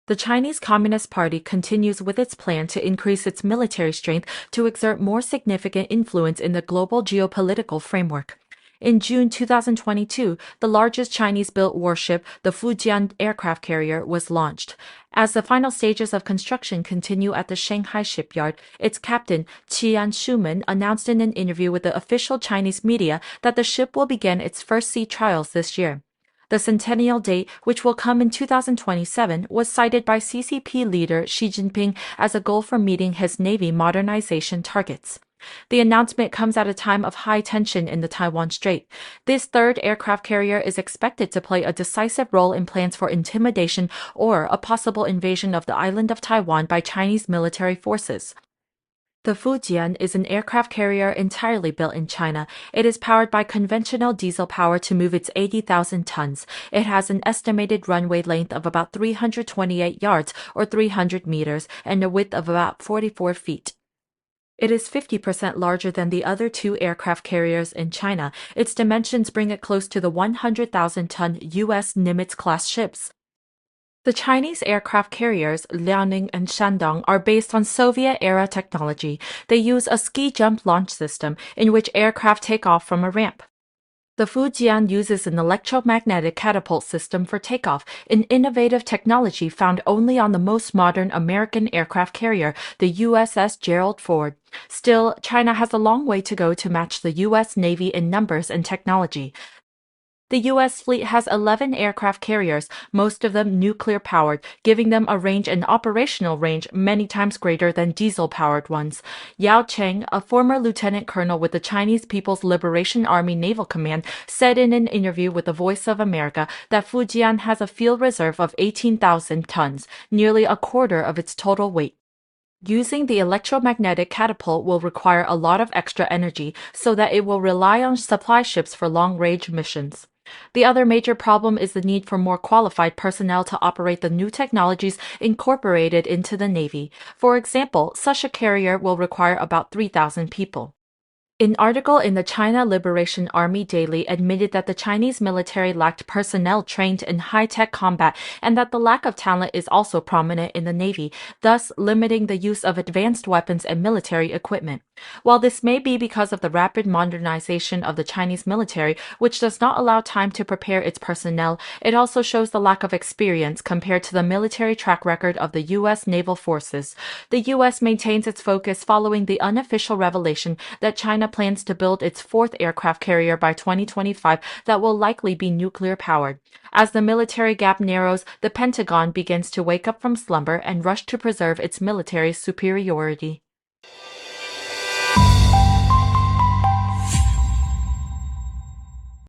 The Chinese Communist Party continues with its plan to increase its military strength to exert more significant influence in the global geopolitical framework. In June 2022, the largest Chinese-built warship, the Fujian aircraft carrier, was launched. As the final stages of construction continue at the Shanghai shipyard, its captain, Qian Schumann, announced in an interview with the official Chinese media that the ship will begin its first sea trials this year. The centennial date, which will come in 2027, was cited by CCP leader Xi Jinping as a goal for meeting his Navy modernization targets. The announcement comes at a time of high tension in the Taiwan Strait. This third aircraft carrier is expected to play a decisive role in plans for intimidation or a possible invasion of the island of Taiwan by Chinese military forces. The Fujian is an aircraft carrier entirely built in China. It is powered by conventional diesel power to move its 80,000 tons. It has an estimated runway length of about 328 yards or 300 meters and a width of about 44 feet. It is 50% larger than the other two aircraft carriers in China. Its dimensions bring it close to the 100,000-ton U.S. Nimitz-class ships. The Chinese aircraft carriers Liaoning and Shandong are based on Soviet-era technology. They use a ski jump launch system in which aircraft take off from a ramp. The Fujian uses an electromagnetic catapult system for takeoff, an innovative technology found only on the most modern American aircraft carrier, the USS Gerald Ford. Still, China has a long way to go to match the U.S. Navy in numbers and technology. The U.S. fleet has 11 aircraft carriers, most of them nuclear-powered, giving them a range and operational range many times greater than diesel-powered ones. Yao Cheng, a former lieutenant colonel with the Chinese People's Liberation Army Naval Command, said in an interview with the Voice of America that Fujian has a field reserve of 18,000 tons, nearly a quarter of its total weight. Using the electromagnetic catapult will require a lot of extra energy, so that it will rely on supply ships for long-range missions. The other major problem is the need for more qualified personnel to operate the new technologies incorporated into the Navy. For example, such a carrier will require about 3,000 people. An article in the China Liberation Army Daily admitted that the Chinese military lacked personnel trained in high-tech combat and that the lack of talent is also prominent in the Navy, thus limiting the use of advanced weapons and military equipment. While this may be because of the rapid modernization of the Chinese military, which does not allow time to prepare its personnel, it also shows the lack of experience compared to the military track record of the U.S. naval forces. The U.S. maintains its focus following the unofficial revelation that China plans to build its fourth aircraft carrier by 2025 that will likely be nuclear-powered. As the military gap narrows, the Pentagon begins to wake up from slumber and rush to preserve its military superiority.